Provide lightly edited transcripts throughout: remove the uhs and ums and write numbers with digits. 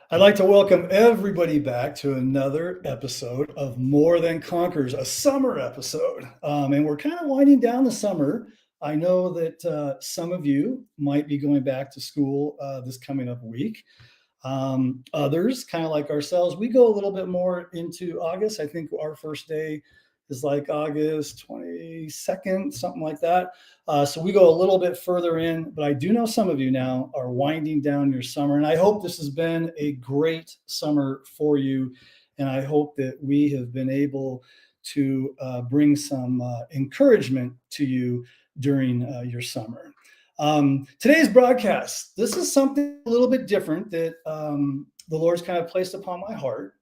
I'd like to welcome everybody back to another episode of More Than Conquerors, a summer episode. And we're kind of winding down the summer. I know that some of you might be going back to school this coming up week. Others, kind of like ourselves, we go a little bit more into August. I think our first day is like August 22nd, something like that. So we go a little bit further in, but I do know some of you now are winding down your summer. And I hope this has been a great summer for you. And I hope that we have been able to bring some encouragement to you during your summer. Today's broadcast, this is something a little bit different that the Lord's kind of placed upon my heart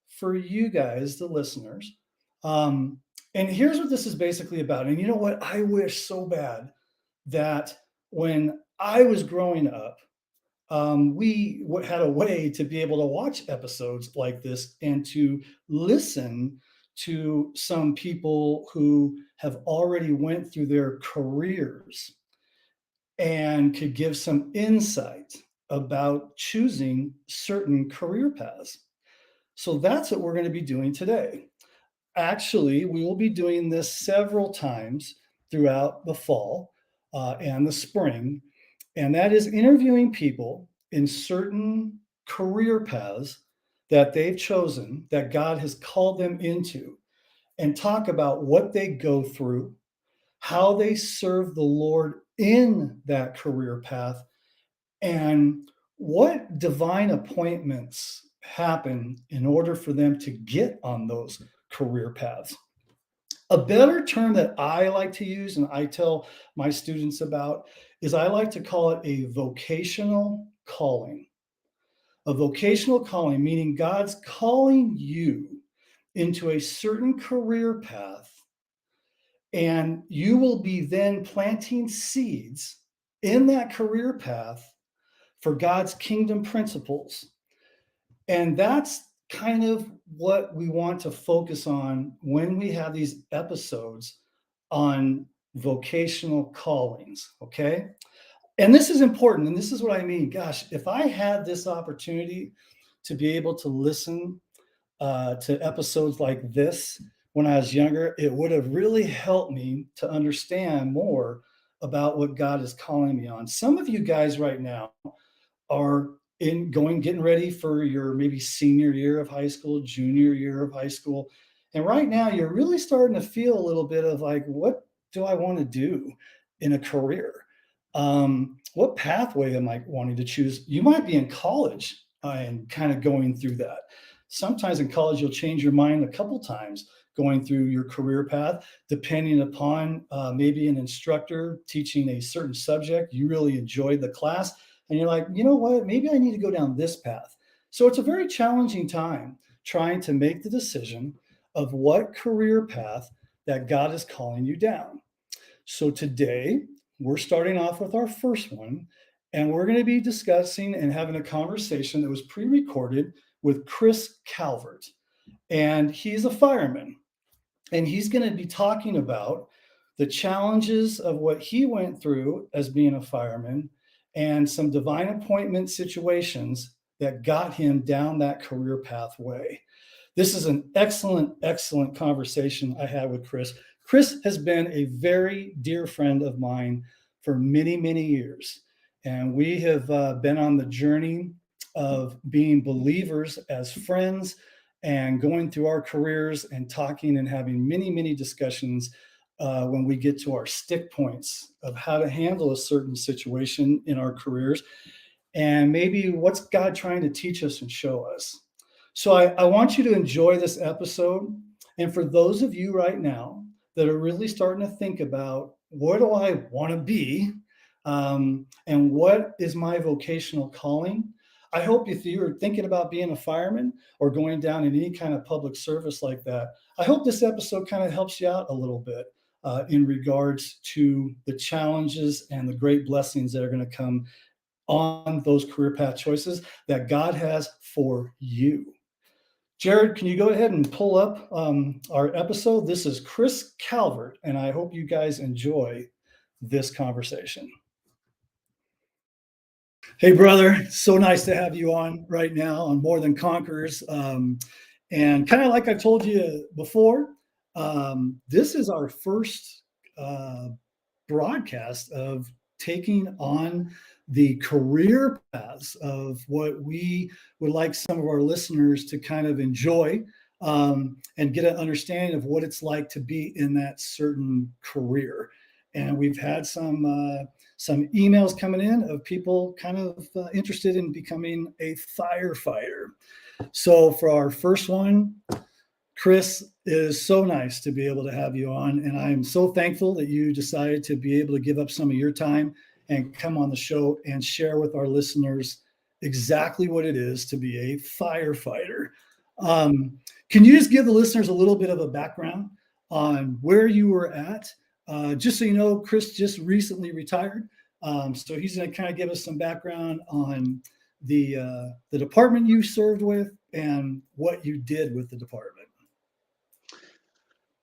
for you guys, the listeners. Um, and here's what this is basically about. And you know what? I wish so bad that when I was growing up, we had a way to be able to watch episodes like this and to listen to some people who have already went through their careers and could give some insight about choosing certain career paths. So that's what we're going to be doing today. Actually, we will be doing this several times throughout the fall and the spring, and that is interviewing people in certain career paths that they've chosen, that God has called them into, and talk about what they go through, how they serve the Lord in that career path, and what divine appointments happen in order for them to get on those career paths. A better term that I like to use and I tell my students about is I like to call it a vocational calling. A vocational calling, meaning God's calling you into a certain career path, and you will be then planting seeds in that career path for God's kingdom principles. And that's kind of what we want to focus on when we have these episodes on vocational callings. Okay. And this is important. And this is what I mean. Gosh, if I had this opportunity to be able to listen to episodes like this when I was younger, it would have really helped me to understand more about what God is calling me on. Some of you guys right now are getting ready for your maybe senior year of high school, junior year of high school. And right now you're really starting to feel a little bit of like, what do I want to do in a career? What pathway am I wanting to choose? You might be in college and kind of going through that. Sometimes in college, you'll change your mind a couple times going through your career path, depending upon maybe an instructor teaching a certain subject. You really enjoyed the class and you're like, you know what, maybe I need to go down this path. So it's a very challenging time trying to make the decision of what career path that God is calling you down. So today we're starting off with our first one, and we're going to be discussing and having a conversation that was pre-recorded with Chris Calvert. And he's a fireman, and he's going to be talking about the challenges of what he went through as being a fireman and some divine appointment situations that got him down that career pathway. This is an excellent, excellent conversation I had with Chris. Chris has been a very dear friend of mine for many, many years. And we have been on the journey of being believers as friends and going through our careers and talking and having many, many discussions when we get to our stick points of how to handle a certain situation in our careers and maybe what's God trying to teach us and show us. So I want you to enjoy this episode. And for those of you right now that are really starting to think about what do I want to be and what is my vocational calling, I hope if you're thinking about being a fireman or going down in any kind of public service like that, I hope this episode kind of helps you out a little bit in regards to the challenges and the great blessings that are going to come on those career path choices that God has for you. Jared, can you go ahead and pull up our episode? This is Chris Calvert, and I hope you guys enjoy this conversation. Hey, brother, so nice to have you on right now on More Than Conquerors. And kind of like I told you before, this is our first uh, broadcast of taking on the career paths of what we would like some of our listeners to kind of enjoy and get an understanding of what it's like to be in that certain career. And we've had some emails coming in of people kind of interested in becoming a firefighter. So for our first one, Chris, it is so nice to be able to have you on. And I'm so thankful that you decided to be able to give up some of your time and come on the show and share with our listeners exactly what it is to be a firefighter. Um, can you just give the listeners a little bit of a background on where you were at? Just so you know, Chris just recently retired. So he's going to kind of give us some background on the department you served with and what you did with the department.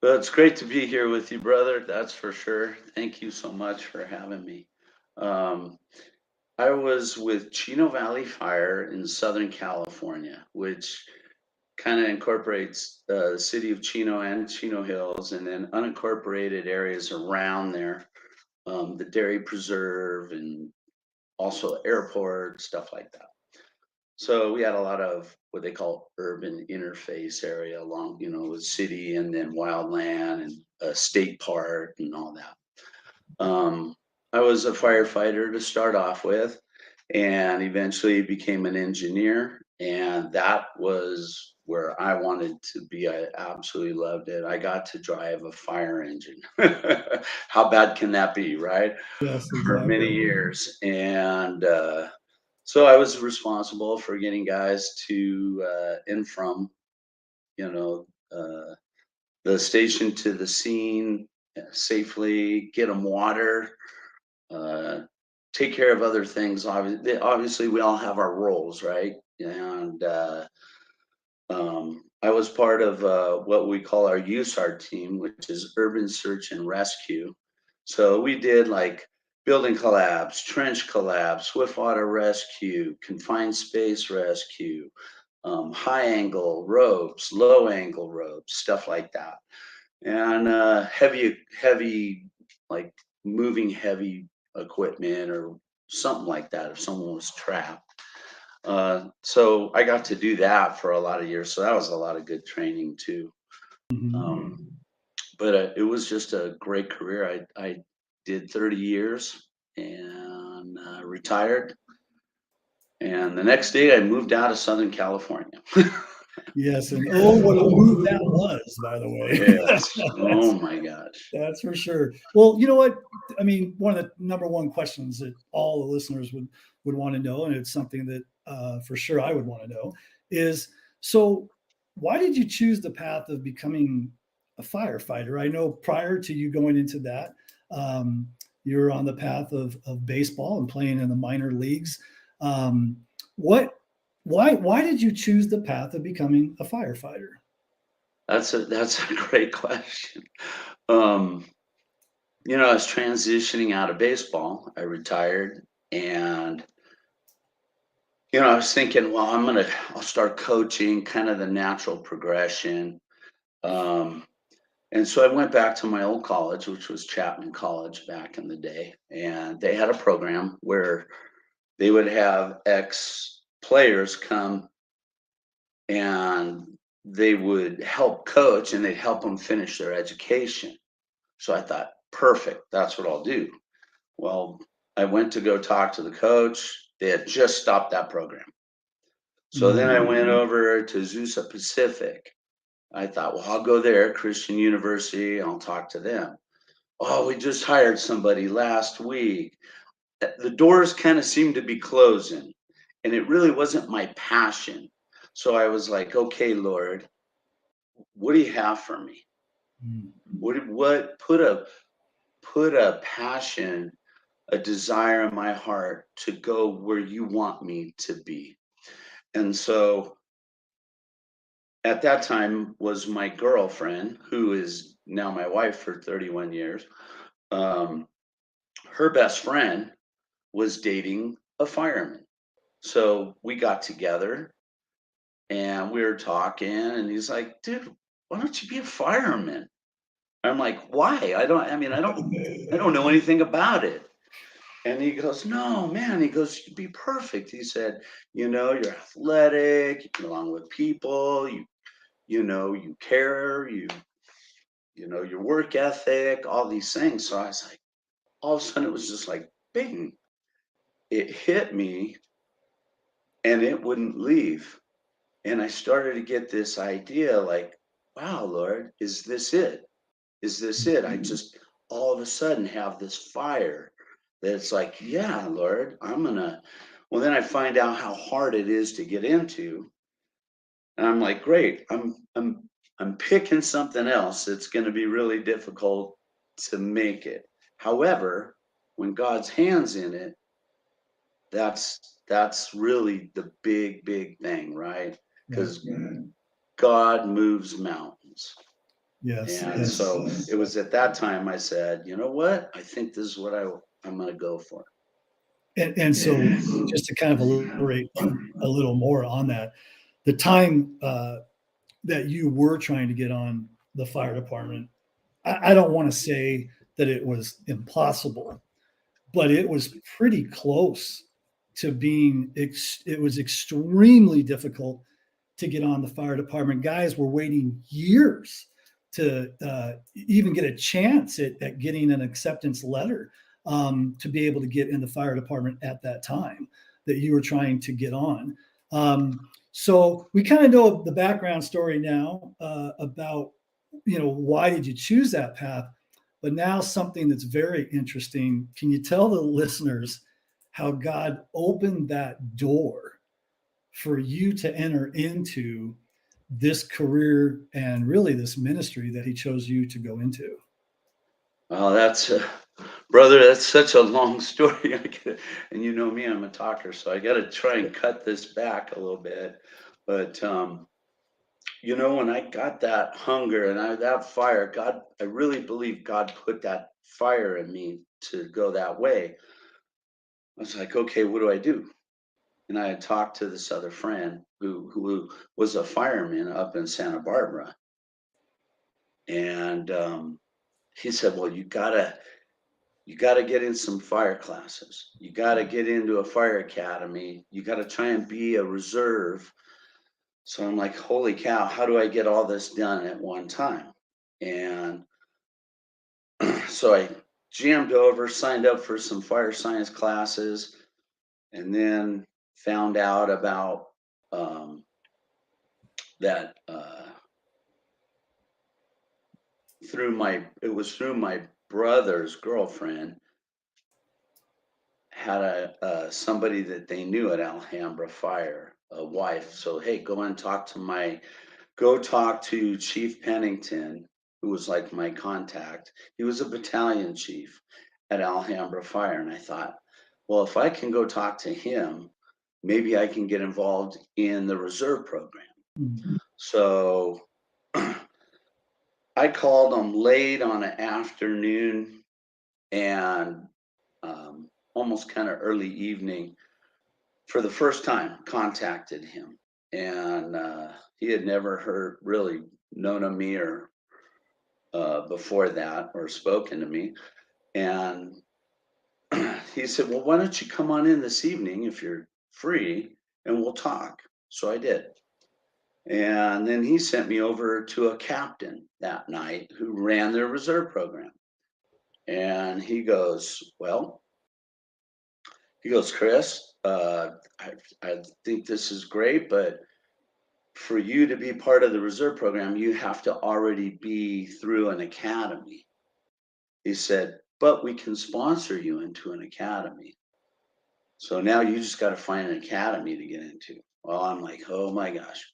Well, it's great to be here with you, brother. That's for sure. Thank you so much for having me. Um, I was with Chino Valley Fire in Southern California, which kind of incorporates the city of Chino and Chino Hills, and then unincorporated areas around there, the Dairy Preserve, and also airport, stuff like that. So we had a lot of what they call urban interface area along, with city and then wildland and a state park and all that. Um, I was a firefighter to start off with, and eventually became an engineer, and that was where I wanted to be. I absolutely loved it. I got to drive a fire engine. How bad can that be, right? Yes, For many exactly. years, and so I was responsible for getting guys to and from, you know, uh, the station to the scene safely, get them water, uh, take care of other things. Obviously, we all have our roles, right? And I was part of what we call our USAR team, which is Urban Search and Rescue. So we did like building collapse, trench collapse, swift water rescue, confined space rescue, high angle ropes, low angle ropes, stuff like that. And heavy, like moving heavy equipment or something like that if someone was trapped. So I got to do that for a lot of years. So that was a lot of good training too. Mhm. Um, but it was just a great career. I did 30 years and retired. And the next day I moved out of Southern California. Yes, and oh, what a move that was, by the way. Yes. Oh That's my gosh. that's for sure. Well, you know what? I mean, one of the number one questions that all the listeners would want to know, and it's something that for sure I would want to know, is so why did you choose the path of becoming a firefighter? I know prior to you going into that, um, you were on the path of baseball and playing in the minor leagues. Um, what why did you choose the path of becoming a firefighter? That's a great question. Um, I was transitioning out of baseball. I retired, and I was thinking, well, I'll start coaching, kind of the natural progression. Um, and so I went back to my old college, which was Chapman College back in the day, and they had a program where they would have ex players come and they would help coach and they'd help them finish their education. So I thought, perfect, that's what I'll do. Well, I went to go talk to the coach. They had just stopped that program. So then I Mm, went over to Zusa Pacific. I thought, well, I'll go there, Christian University, and I'll talk to them. Oh, we just hired somebody last week. The doors kind of seemed to be closing, and it really wasn't my passion. So I was like, okay, Lord, what do you have for me? mm, What put a passion, a desire in my heart to go where you want me to be. And so at that time was my girlfriend, who is now my wife for 31 years. Um, her best friend was dating a fireman. So we got together and we were talking, and he's like, dude, why don't you be a fireman? I'm like, why? I don't know anything about it. And he goes, no, man. He goes, you'd be perfect. He said, you're athletic, you get along with people, you care, your work ethic, all these things. So I was like, all of a sudden it was just like, bing, it hit me and it wouldn't leave. And I started to get this idea like, wow, Lord, is this it? Is this it? I just all of a sudden have this fire that's like, yeah, Lord, well, then I find out how hard it is to get into. And I'm like, great, I'm picking something else that's going to be really difficult to make it. However, when God's hands in it, that's really the big thing, right? Right. Because God moves mountains. Yes. And Yes. so it was at that time I said, you know what? I think this is what I'm going to go for. And so just to kind of elaborate a little more on that, the time that you were trying to get on the fire department, I don't want to say that it was impossible, but it was pretty close to being, it was extremely difficult to get on the fire department. Guys were waiting years to even get a chance at getting an acceptance letter to be able to get in the fire department at that time that you were trying to get on. So we kind of know the background story now about, why did you choose that path? But now something that's very interesting. Can you tell the listeners how God opened that door for you to enter into this career and really this ministry that he chose you to go into? Well, brother, that's such a long story. And you know me, I'm a talker, so I got to try and cut this back a little bit. But, when I got that hunger and that fire, I really believe God put that fire in me to go that way. I was like, okay, what do I do? And I had talked to this other friend who was a fireman up in Santa Barbara. And he said, well, you gotta get in some fire classes. You gotta get into a fire academy. You gotta try and be a reserve. So I'm like, holy cow, how do I get all this done at one time? And so I jammed over, signed up for some fire science classes, and then found out about that through my brother's girlfriend had somebody that they knew at Alhambra Fire, a wife. So hey, go talk to Chief Pennington, who was like my contact. He was a battalion chief at Alhambra Fire, and I thought, well, if I can go talk to him, maybe I can get involved in the reserve program. Mhm. So I called him late on an afternoon and almost kind of early evening for the first time contacted him. And he had never really known of me or before that or spoken to me. And he said, well, why don't you come on in this evening if you're free and we'll talk. So I did. And then he sent me over to a captain that night who ran their reserve program. And he goes, Chris, I think this is great, but for you to be part of the reserve program, you have to already be through an academy. He said, but we can sponsor you into an academy. So now you just got to find an academy to get into. Well, I'm like, oh my gosh.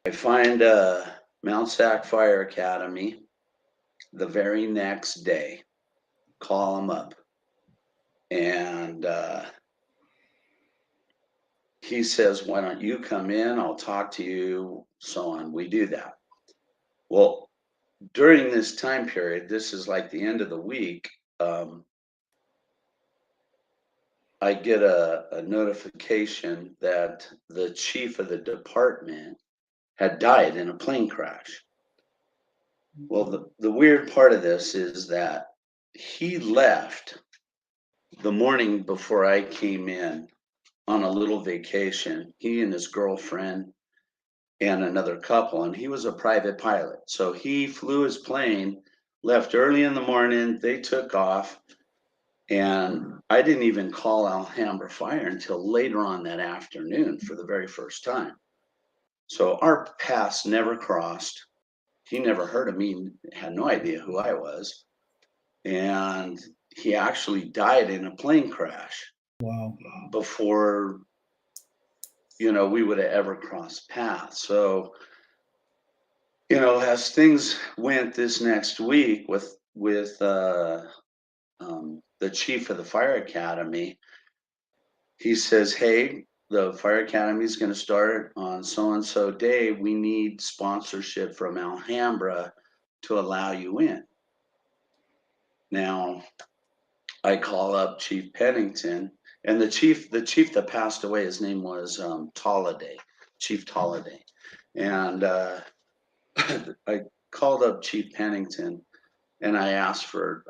I find Mount Sac Fire Academy the very next day, call them up. And he says, why don't you come in? I'll talk to you, so on. We do that. Well, during this time period, this is like the end of the week. Um, I get a notification that the chief of the department had died in a plane crash. Well, the weird part of this is that he left the morning before I came in on a little vacation, he and his girlfriend and another couple, and he was a private pilot. So he flew his plane, left early in the morning, they took off, and I didn't even call Alhambra Fire until later on that afternoon for the very first time. So our paths never crossed. He never heard of me, had no idea who I was. And he actually died in a plane crash. Wow. Before, we would have ever crossed paths. So, as things went this next week with the chief of the fire academy, he says, "Hey, the fire academy is going to start on so and so day. We need sponsorship from Alhambra to allow you in." Now, I call up Chief Pennington, and the chief that passed away, his name was Tolliday, Chief Tolliday, and I called up Chief Pennington, and I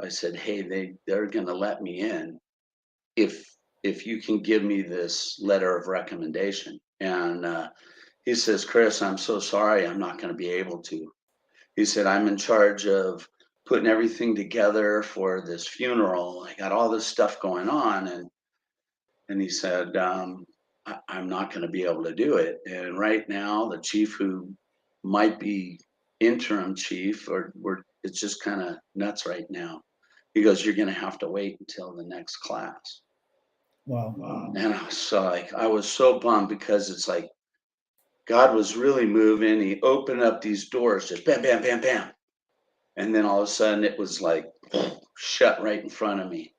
said, "Hey, they're going to let me in if you can give me this letter of recommendation." And he says, "Chris, I'm so sorry, I'm not going to be able to." He said, "I'm in charge of putting everything together for this funeral. I got all this stuff going on." And he said, I'm not going to be able to do it. And right now, the chief who might be interim chief, it's just kind of nuts right now. He goes, "You're going to have to wait until the next class." Wow. And I was so bummed, because it's like God was really moving. He opened up these doors, just bam, bam, bam, bam. And then all of a sudden it was like shut right in front of me.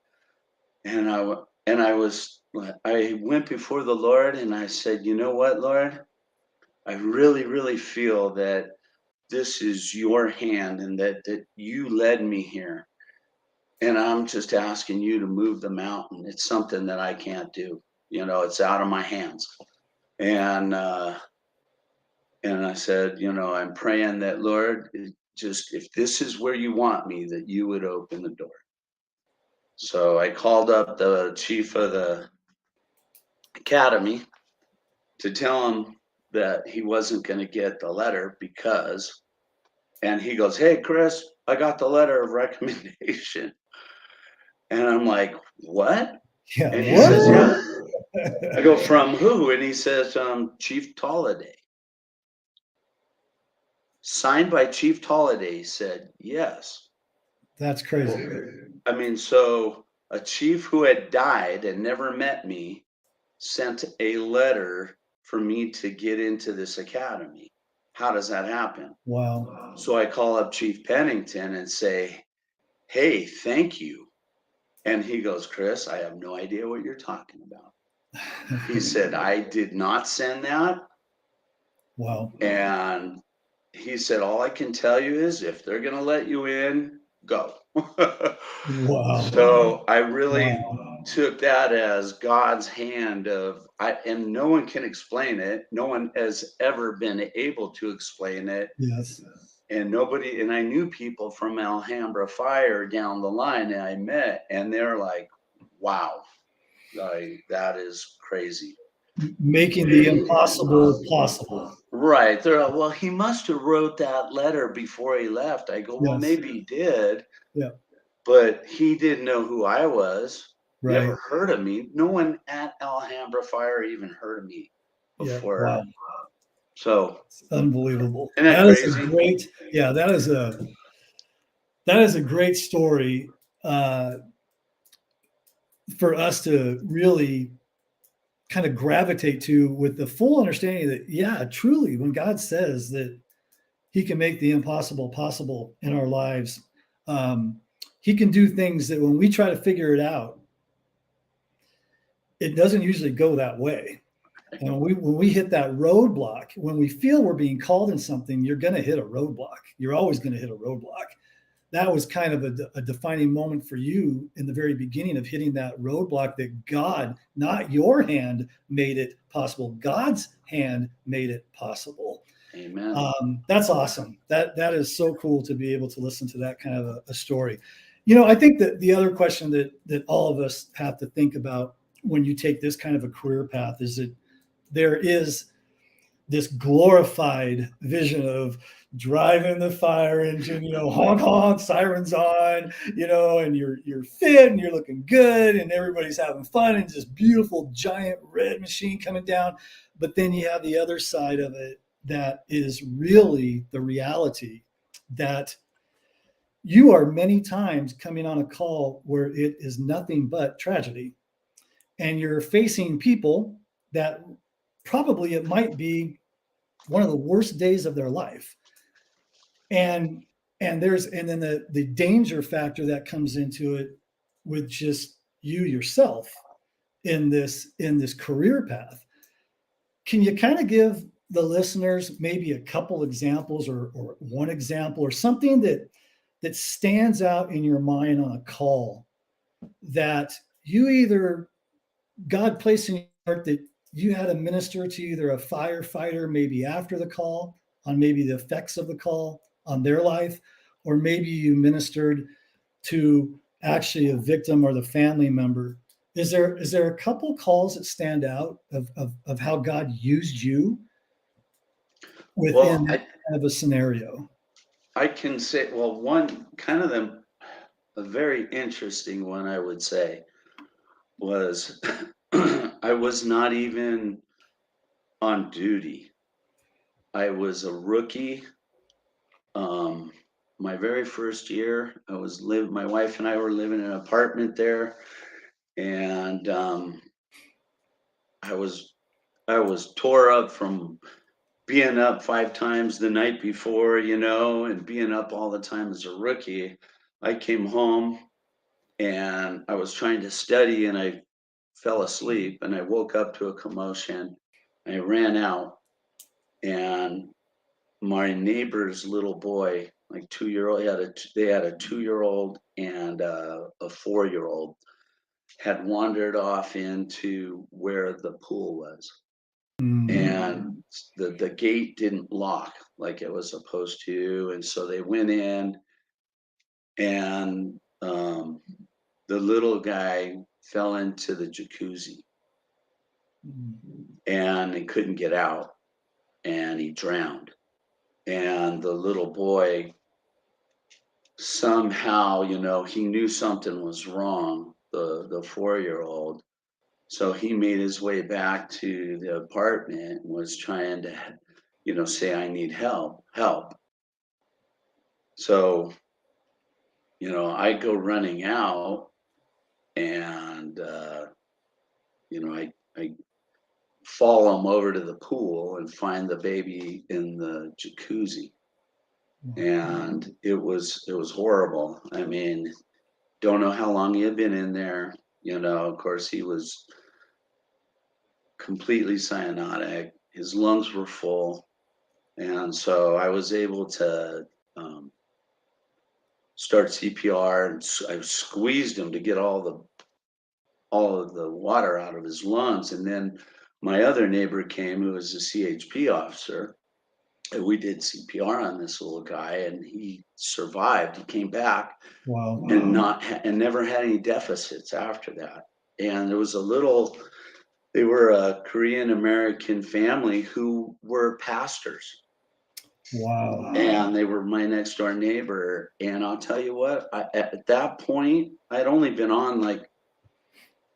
And I went before the Lord and I said, "You know what, Lord? I really, really feel that this is your hand, and that you led me here. And I'm just asking you to move the mountain. It's something that I can't do. It's out of my hands." And I said, "I'm praying that, Lord, just if this is where you want me, that you would open the door." So I called up the chief of the academy to tell him that he wasn't going to get the letter and he goes, "Hey, Chris, I got the letter of recommendation." And I'm like, "What?" Yeah. And he says, What? "Yeah." I go, "From who?" And he says, "Chief Tolliday." Signed by Chief Tolliday. He said, "Yes." That's crazy. I mean, so a chief who had died and never met me sent a letter for me to get into this academy. How does that happen? Wow. So I call up Chief Pennington and say, "Hey, thank you." And he goes, "Chris, I have no idea what you're talking about." He said, "I did not send that." Wow. And he said, "All I can tell you is if they're going to let you in, go." Wow. So I really Wow. took that as God's hand and no one can explain it. No one has ever been able to explain it. Yes. And I knew people from Alhambra Fire down the line that I met, and they're like, "Wow, that is crazy." Making the impossible possible. Right. They're like, "Well, he must have wrote that letter before he left." I go, "Well, Yes. maybe he did, Yeah. but he didn't know who I was. Right. Never heard of me. No one at Alhambra Fire even heard of me Yeah. before." Wow. So, It's unbelievable. isn't that That is a crazy? great, yeah, that is a great story uh, for us to really kind of gravitate to, with the full understanding that, yeah, truly, when God says that he can make the impossible possible in our lives, um, he can do things that when we try to figure it out, it doesn't usually go that way. And when we hit that roadblock, when we feel we're being called in something, you're going to hit a roadblock. You're always going to hit a roadblock. that was kind of a defining moment for you in the very beginning of hitting that roadblock, that God, not your hand, made it possible. God's hand made it possible. Amen. That's awesome. That is so cool to be able to listen to that kind of a story. I think that the other question that all of us have to think about when you take this kind of a career path is that there is this glorified vision of driving the fire engine, honk honk, sirens on, and you're fit and you're looking good and everybody's having fun and this beautiful giant red machine coming down. But then you have the other side of it that is really the reality, that you are many times coming on a call where it is nothing but tragedy. And you're facing people that probably it might be one of the worst days of their life. And and then the danger factor that comes into it with just you yourself in this career path. Can you kind of give the listeners maybe a couple examples, or one example, or something that stands out in your mind on a call that you either God placed in your heart that you had to minister to either a firefighter maybe after the call, on maybe the effects of the call on their life, or maybe you ministered to actually a victim or the family member? Is there a couple calls that stand out of how God used you within Well, that kind of a scenario? I can say, well, one kind of a very interesting one, I would say, was I was not even on duty. I was a rookie. Um, my very first year, my wife and I were living in an apartment there, and I was I was tore up from being up 5 times the night before, and being up all the time as a rookie. I came home and I was trying to study and I fell asleep and I woke up to a commotion. I ran out and my neighbor's little boy, like 2 year old, they had a 2 year old and a 4 year old, had wandered off into where the pool was. And the gate didn't lock like it was supposed to. And so they went in and the little guy fell into the jacuzzi and he couldn't get out and he drowned. And the little boy somehow, he knew something was wrong, the 4 year old. So he made his way back to the apartment and was trying to, say, I need help. So, I go running out and, I follow him over to the pool and find the baby in the jacuzzi. And it was horrible. I mean, don't know how long he had been in there. Of course, he was completely cyanotic. His lungs were full. And so I was able to start CPR and I squeezed him to get all of the water out of his lungs. And then my other neighbor came, who was a CHP officer, and we did CPR on this little guy, and he survived. He came back Wow. and never had any deficits after that. And there was they were a Korean American family who were pastors. Wow. And they were my next door neighbor. And I'll tell you what, at that point, I'd only been on like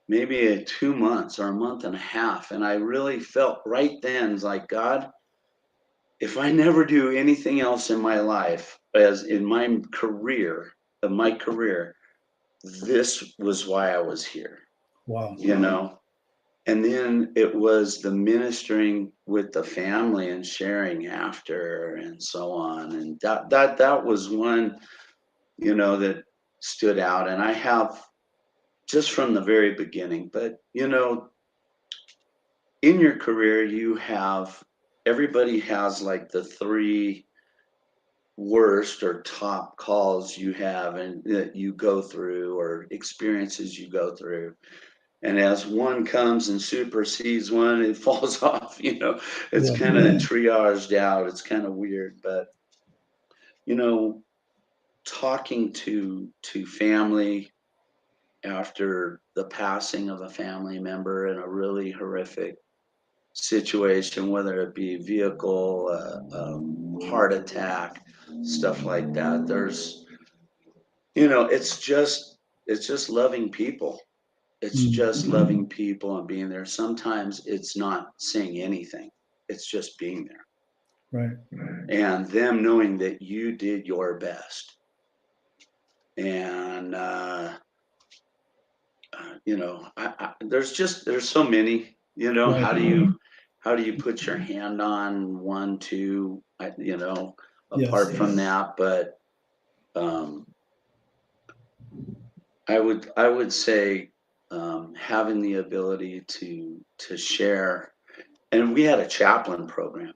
maybe 2 months or a month and a half. And I really felt right then, like, God, if I never do anything else in my life, as in my career, this was why I was here, Wow. you know? And then it was the ministering with the family and sharing after and so on. And that was one, that stood out. And I have just from the very beginning, but in your career, everybody has like the three worst or top calls you have and that you go through or experiences you go through. And as one comes and supersedes one, it falls off, it's Yeah. kind of triaged out. It's kind of weird, but you know, talking to family after the passing of a family member in a really horrific situation, whether it be vehicle, heart attack, stuff like that. It's just loving people. It's just loving people and being there. Sometimes it's not saying anything. It's just being there. Right. And them knowing that you did your best. And there's so many. Right. How do you put your hand on one, two, Yes. apart from that? But um, I would say having the ability to share, and we had a chaplain program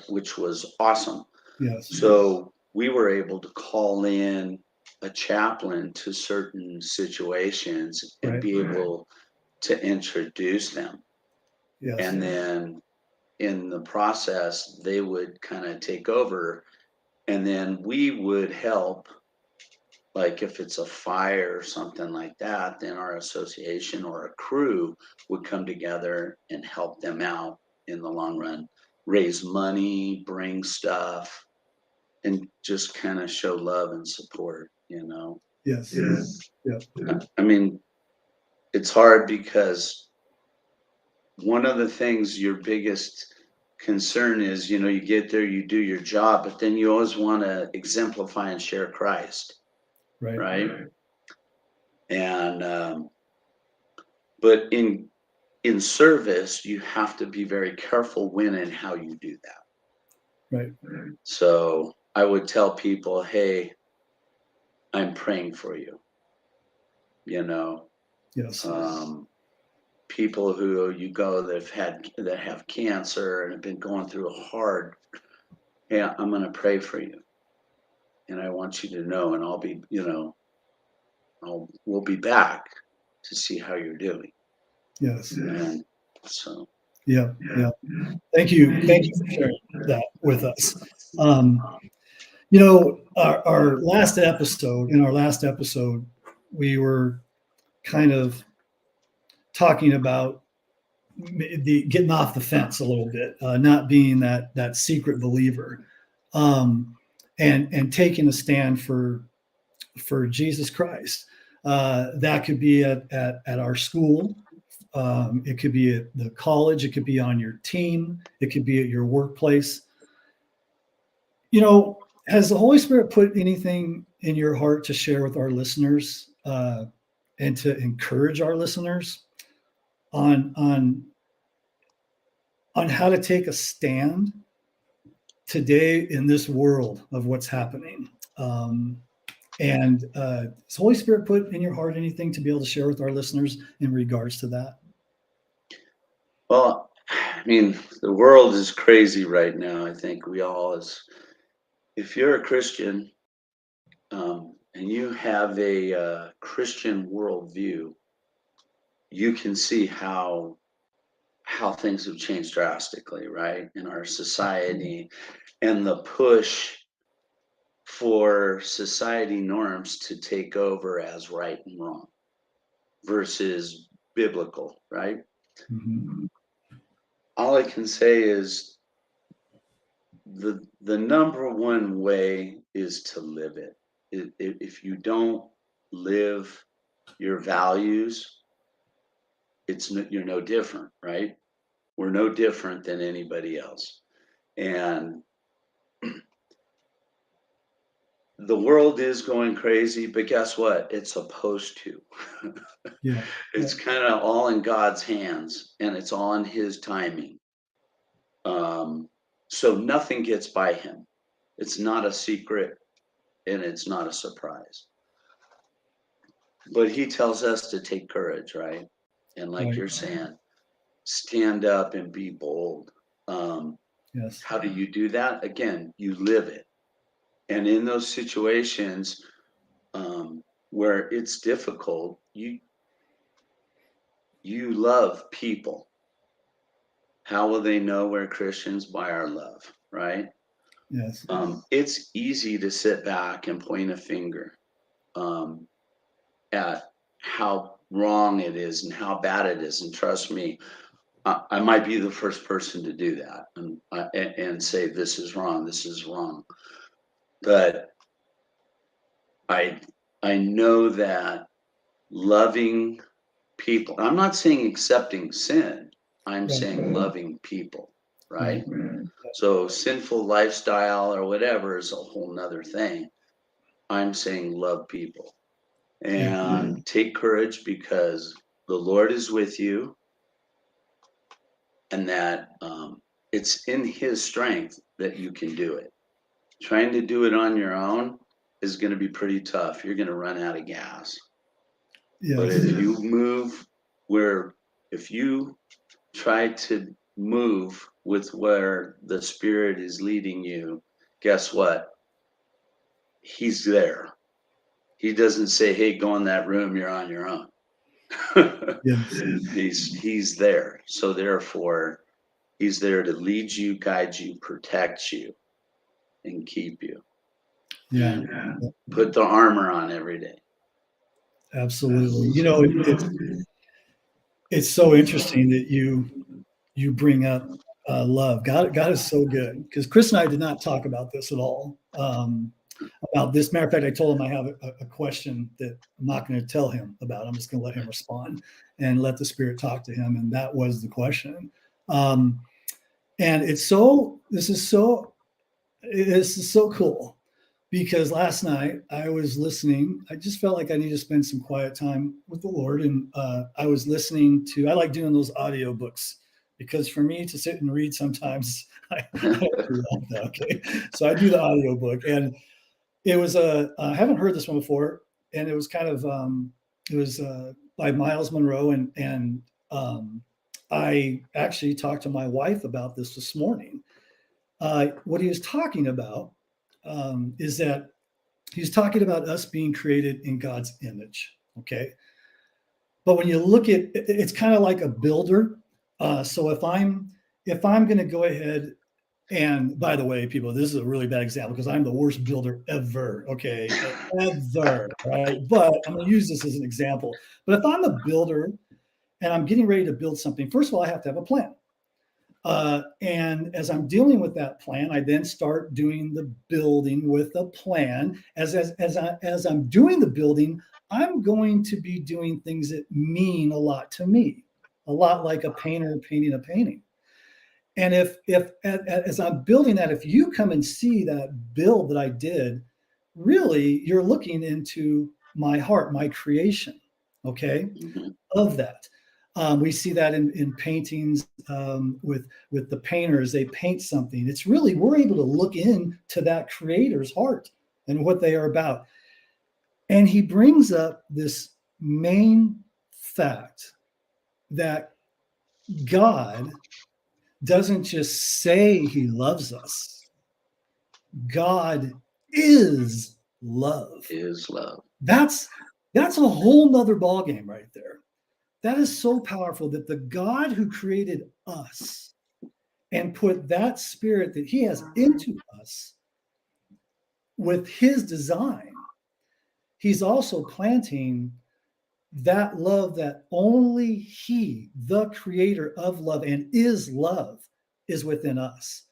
which was awesome. Yes. So we were able to call in a chaplain to certain situations and Right. be able to introduce them. Yes. And then in the process, they would kind of take over, and then we would help. Like if it's a fire or something like that, then our association or a crew would come together and help them out in the long run, raise money, bring stuff, and just kind of show love and support. Yes. Yeah. I mean, it's hard because one of the things your biggest concern is, you get there, you do your job, but then you always want to exemplify and share Christ, Right. right? And but in service, you have to be very careful when and how you do that. Right. So I would tell people, hey, I'm praying for you. Yes. People who you go that have cancer and have been going through a hard, hey, I'm going to pray for you, and I want you to know, and I'll be, we'll be back to see how you're doing. Yes. And so, Yeah. Yeah. Thank you. Thank you for sharing that with us. Our last episode, in our last episode, we were kind of talking about the getting off the fence a little bit, not being that secret believer, and taking a stand for Jesus Christ. That could be at our school. It could be at the college. It could be on your team. It could be at your workplace. Has the Holy Spirit put anything in your heart to share with our listeners, and to encourage our listeners on how to take a stand today in this world of what's happening? And has the Holy Spirit put in your heart anything to be able to share with our listeners in regards to that? well, I mean, the world is crazy right now. I think if you're a Christian, and you have a Christian worldview, you can see how things have changed drastically, right, in our society, and the push for society norms to take over as right and wrong versus biblical, right? Mm-hmm. All I can say is the number one way is to live it. If you don't live your values, you're no different, right? We're no different than anybody else. And the world is going crazy, but guess what? It's supposed to. Yeah. It's kind of all in God's hands, and it's all in His timing. So nothing gets by Him. It's not a secret, and it's not a surprise. But He tells us to take courage, right? And like Right. you're saying, stand up and be bold. Yes. How do you do that? Again, you live it. And in those situations where it's difficult, you love people. How will they know we're Christians? By our love, right? Yes. It's easy to sit back and point a finger um, at how wrong it is and how bad it is. And trust me, I might be the first person to do that and say this is wrong, this is wrong. But I I know that loving people. I'm not saying accepting sin. I'm Right. saying loving people, Right. right? So sinful lifestyle or whatever is a whole nother thing. I'm saying love people Yeah. and take courage because the Lord is with you, and that it's in His strength that you can do it. Trying to do it on your own is going to be pretty tough. You're going to run out of gas. But Yes. if you move where, if you try to move with where the Spirit is leading you, guess what? He's there. He doesn't say, "Hey, go in that room. You're on your own." Yes. He's there. So therefore, he's there to lead you, guide you, protect you, and keep you, Yeah. and put the armor on every day. Absolutely. It's so interesting that you bring up love. God is so good, because Chris and I did not talk about this at all. About this. Matter of fact, I told him I have a question that I'm not going to tell him about. I'm just going to let him respond and let the Spirit talk to him. And that was the question. Um, and this is so cool, because last night I was listening. I just felt like I need to spend some quiet time with the Lord. And I was listening to, I like doing those audio books, because for me to sit and read sometimes, I don't do that. Okay. So I do the audio book. And it was I haven't heard this one before. And it was kind of, it was by Miles Monroe. And I actually talked to my wife about this morning. What he was talking about is that he's talking about us being created in God's image. Okay. But when you look at it, it's kind of like a builder. So if I'm going to go ahead, and by the way, people, this is a really bad example because I'm the worst builder ever. Okay. Ever. Right. But I'm going to use this as an example. But if I'm a builder and I'm getting ready to build something, first of all, I have to have a plan. And as I'm dealing with that plan, I then start doing the building with a plan. As I'm doing the building, I'm going to be doing things that mean a lot to me, a lot like a painter painting a painting. And if as I'm building that, if you come and see that build that I did, really, you're looking into my heart, my creation, okay, Mm-hmm. of that. We see that in paintings with the painters. They paint something. It's really, we're able to look into that creator's heart and what they are about. And he brings up this main fact that God doesn't just say he loves us. God is love. Is love. That's that's a whole nother ballgame right there. That is so powerful, that the God who created us and put that spirit that he has into us with his design, he's also planting that love that only he, the creator of love and is love, is within us.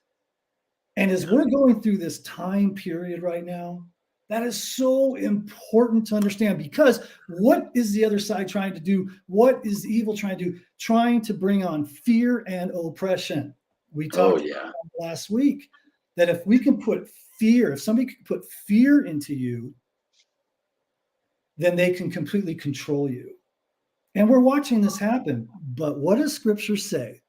And as we're going through this time period right now, that is so important to understand, because what is the other side trying to do? What is evil trying to do? Trying to bring on fear and oppression. We Oh talked yeah. about last week that if we can put fear, if somebody can put fear into you, then they can completely control you. And we're watching this happen. But what does scripture say?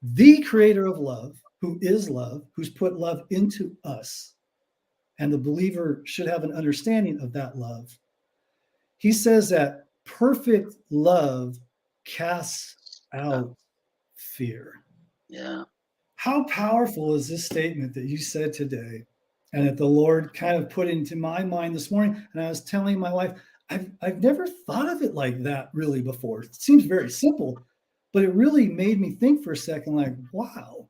The creator of love, who is love, who's put love into us, and the believer should have an understanding of that love. He says that perfect love casts out fear. Yeah. How powerful is this statement that you said today? and that the Lord kind of put into my mind this morning. And I was telling my wife, I've never thought of it like that really before. It seems very simple, but it really made me think for a second, like, wow,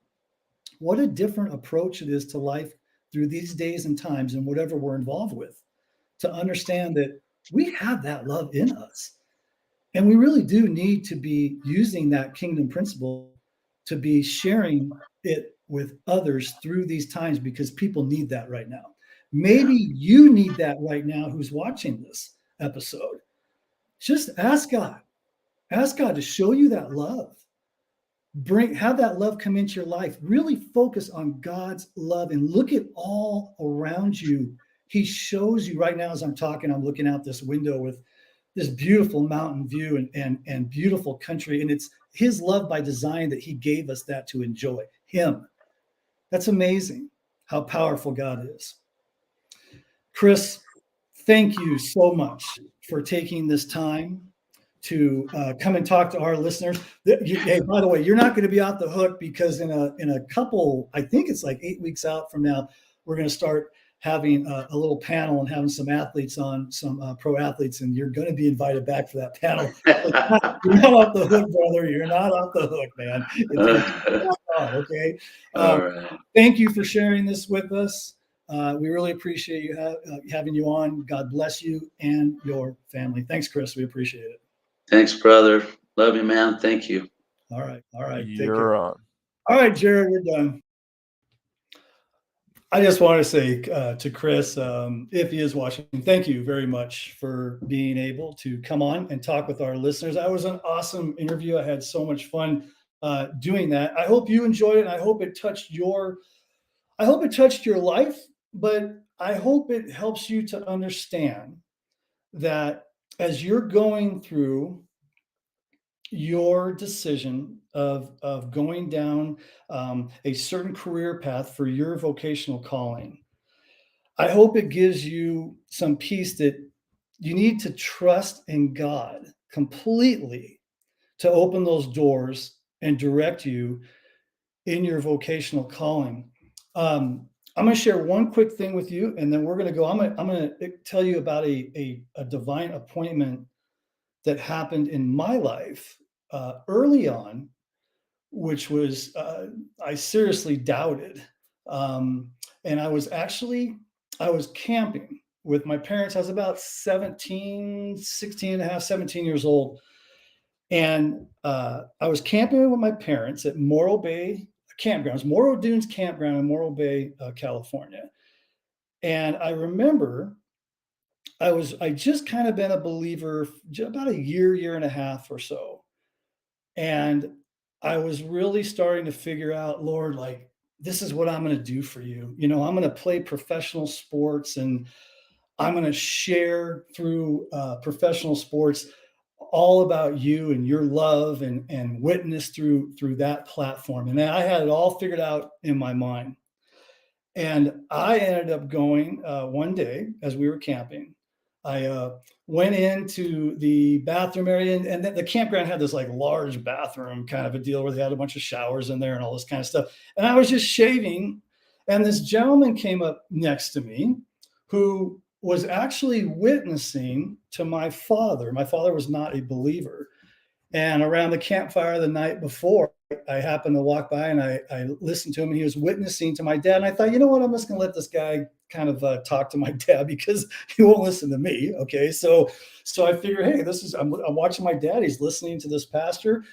what a different approach it is to life through these days and times and whatever we're involved with, to understand that we have that love in us. And we really do need to be using that kingdom principle to be sharing it with others through these times, because people need that right now. Yeah. Maybe you need that right now who's watching this episode. Just ask God to show you that love. Have that love come into your life. Really focus on God's love and look at all around you. He shows you right now. As I'm talking, I'm looking out this window with this beautiful mountain view and beautiful country. And it's his love by design that he gave us that to enjoy him. That's amazing how powerful God is. Chris, thank you so much for taking this time to come and talk to our listeners. Hey, by the way, you're not going to be off the hook, because in a couple, I think it's like 8 weeks out from now, we're going to start having a little panel and having some athletes on, some pro athletes, and you're going to be invited back for that panel. You're not off the hook, brother. You're not off the hook, man. It's on, okay. All right. Thank you for sharing this with us. We really appreciate you having you on. God bless you and your family. Thanks, Chris. We appreciate it. Thanks, brother. Love you, man. Thank you. All right. All right. Take care. You're on. All right, Jared, we're done. I just want to say to Chris, if he is watching, thank you very much for being able to come on and talk with our listeners. That was an awesome interview. I had so much fun doing that. I hope you enjoyed it. And I hope it touched your life, but I hope it helps you to understand that as you're going through your decision of going down a certain career path for your vocational calling, I hope it gives you some peace that you need to trust in God completely to open those doors and direct you in your vocational calling. I'm going to share one quick thing with you, and then we're going to go. I'm going to tell you about a divine appointment that happened in my life early on, which was I seriously doubted. And I was camping with my parents. I was about 16 and a half, 17 years old. And I was camping with my parents at Morro Bay Campgrounds, Morro Dunes Campground in Morro Bay, California. And I remember I just kind of been a believer about a year and a half or so. And I was really starting to figure out, Lord, like, this is what I'm going to do for you. You know, I'm going to play professional sports, and I'm going to share through professional sports all about you and your love, and witness through that platform. And I had it all figured out in my mind. And I ended up going one day as we were camping. I went into the bathroom area, and the campground had this like large bathroom kind of a deal where they had a bunch of showers in there and all this kind of stuff. And I was just shaving, and this gentleman came up next to me who was actually witnessing to my father. My father was not a believer. And around the campfire the night before, I happened to walk by, and I listened to him, and he was witnessing to my dad. And I thought, you know what, I'm just going to let this guy kind of talk to my dad, because he won't listen to me. Okay. So I figured, hey, I'm watching my dad. He's listening to this pastor.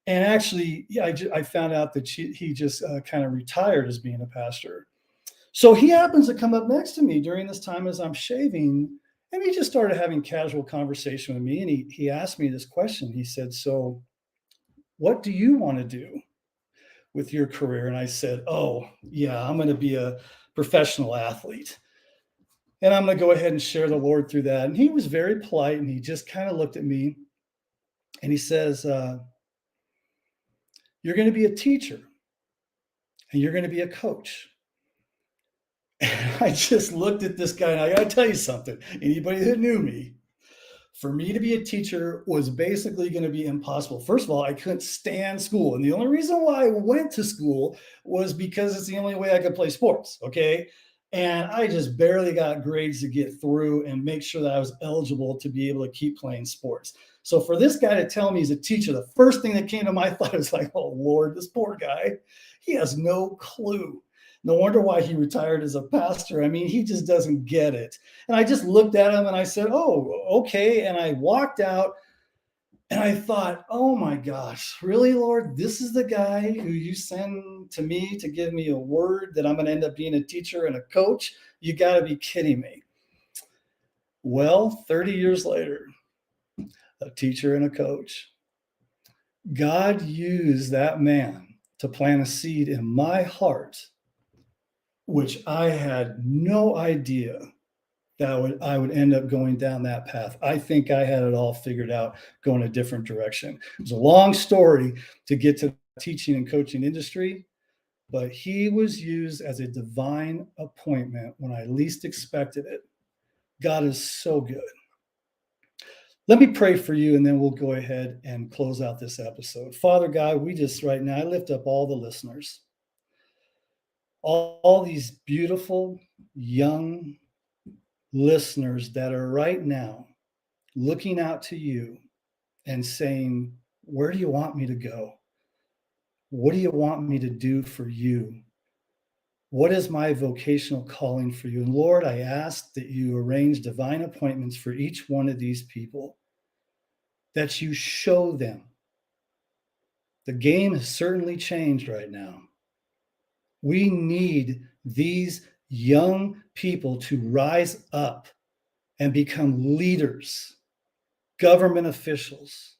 And actually, yeah, I found out that he just kind of retired as being a pastor. So he happens to come up next to me during this time as I'm shaving, and he just started having casual conversation with me. And he asked me this question. He said, so what do you want to do with your career? And I said, oh, yeah, I'm going to be a professional athlete. And I'm going to go ahead and share the Lord through that. And he was very polite, and he just kind of looked at me, and he says, you're going to be a teacher, and you're going to be a coach. And I just looked at this guy, and I got to tell you something. Anybody that knew me, for me to be a teacher was basically going to be impossible. First of all, I couldn't stand school. And the only reason why I went to school was because it's the only way I could play sports. Okay. And I just barely got grades to get through and make sure that I was eligible to be able to keep playing sports. So for this guy to tell me he's a teacher, the first thing that came to my thought was like, oh Lord, this poor guy, he has no clue. No wonder why he retired as a pastor. I mean, he just doesn't get it. And I just looked at him and I said, oh, okay. And I walked out and I thought, oh my gosh, really, Lord, this is the guy who you send to me to give me a word that I'm going to end up being a teacher and a coach? You got to be kidding me. Well, 30 years later, a teacher and a coach, God used that man to plant a seed in my heart, which I had no idea that I would end up going down that path. I think I had it all figured out, going a different direction. It was a long story to get to the teaching and coaching industry, but he was used as a divine appointment when I least expected it. God is so good. Let me pray for you, and then we'll go ahead and close out this episode. Father God, we just right now, I lift up all the listeners, all these beautiful, young listeners that are right now looking out to you and saying, where do you want me to go? What do you want me to do for you? What is my vocational calling for you? And Lord, I ask that you arrange divine appointments for each one of these people, that you show them. The game has certainly changed right now. We need these young people to rise up and become leaders, government officials,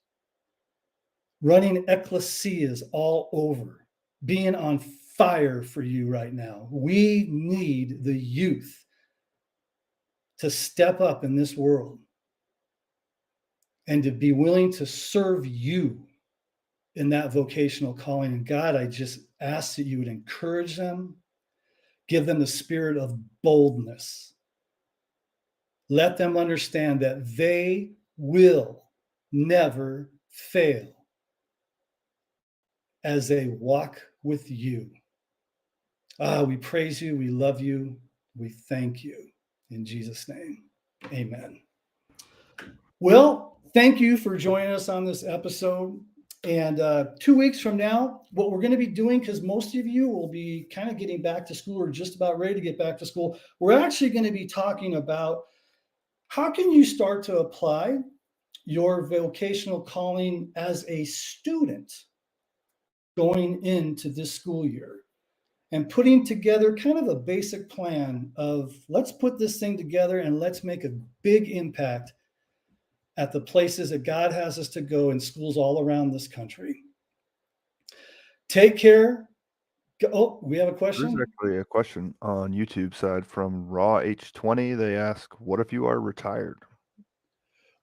running ecclesias all over, being on fire for you right now. We need the youth to step up in this world and to be willing to serve you in that vocational calling. And God, I just ask that you would encourage them, give them the spirit of boldness. Let them understand that they will never fail as they walk with you. We praise you. We love you. We thank you. In Jesus' name, amen. Well, thank you for joining us on this episode. And 2 weeks from now, what we're going to be doing, because most of you will be kind of getting back to school or just about ready to get back to school, we're actually going to be talking about how can you start to apply your vocational calling as a student going into this school year, and putting together kind of a basic plan of let's put this thing together and let's make a big impact at the places that God has us to go in schools all around this country. Take care. Oh, we have a question? There's actually a question on YouTube side from Raw H20. They ask, what if you are retired?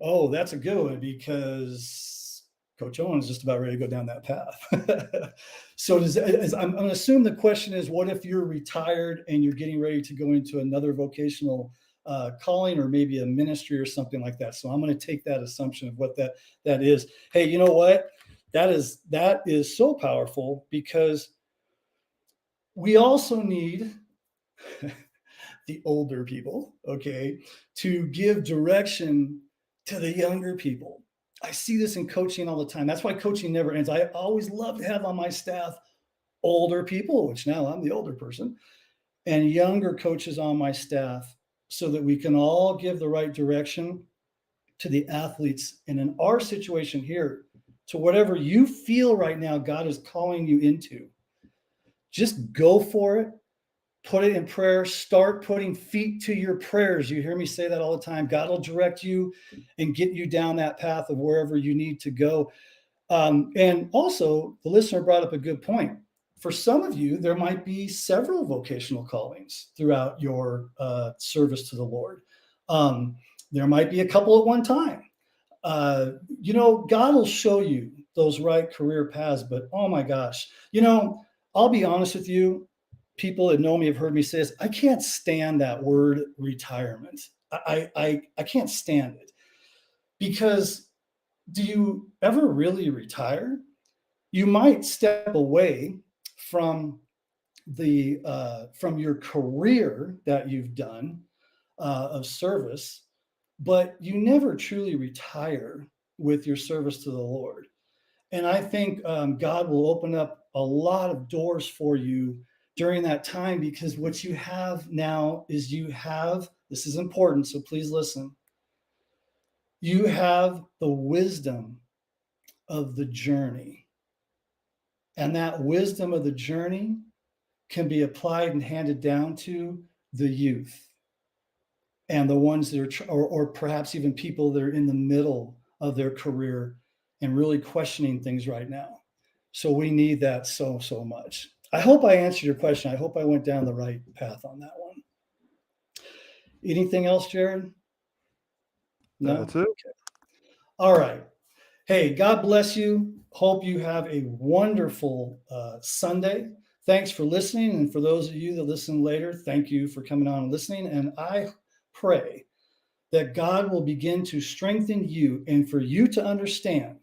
Oh, that's a good one, because Coach Owens is just about ready to go down that path. So I'm going to assume the question is, what if you're retired and you're getting ready to go into another vocational calling, or maybe a ministry or something like that? So I'm going to take that assumption of what that is. Hey, you know what? That is so powerful, because we also need the older people, okay, to give direction to the younger people. I see this in coaching all the time. That's why coaching never ends. I always love to have on my staff older people, which now I'm the older person, and younger coaches on my staff, so that we can all give the right direction to the athletes. And in our situation here, to whatever you feel right now God is calling you into, just go for it. Put it in prayer. Start putting feet to your prayers. You hear me say that all the time. God will direct you and get you down that path of wherever you need to go. And also, the listener brought up a good point. For some of you, there might be several vocational callings throughout your service to the Lord. There might be a couple at one time. God will show you those right career paths. But oh my gosh, I'll be honest with you. People that know me have heard me say this. I can't stand that word retirement. I can't stand it, because do you ever really retire? You might step away from from your career that you've done of service, but you never truly retire with your service to the Lord. And I think God will open up a lot of doors for you during that time, because what you have now is this is important, so please listen. You have the wisdom of the journey. And that wisdom of the journey can be applied and handed down to the youth and the ones that are, or perhaps even people that are in the middle of their career and really questioning things right now. So we need that so much. I hope I answered your question. I hope I went down the right path on that one. Anything else, Jared? No? That's it. Okay. All right. Hey, God bless you. Hope you have a wonderful Sunday. Thanks for listening. And for those of you that listen later, thank you for coming on and listening. And I pray that God will begin to strengthen you and for you to understand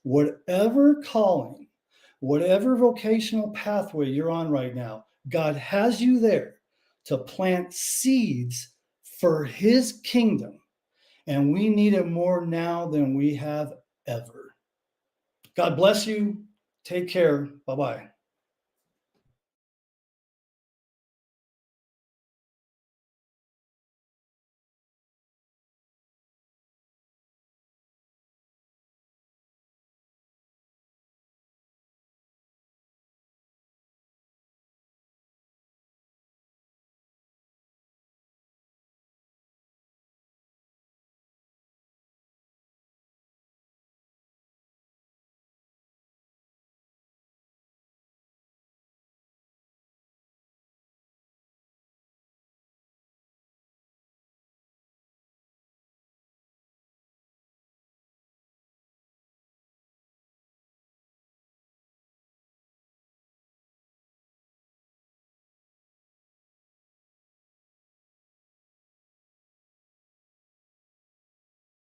whatever calling, whatever vocational pathway you're on right now, God has you there to plant seeds for his kingdom. And we need it more now than we have ever. God bless you. Take care. Bye-bye.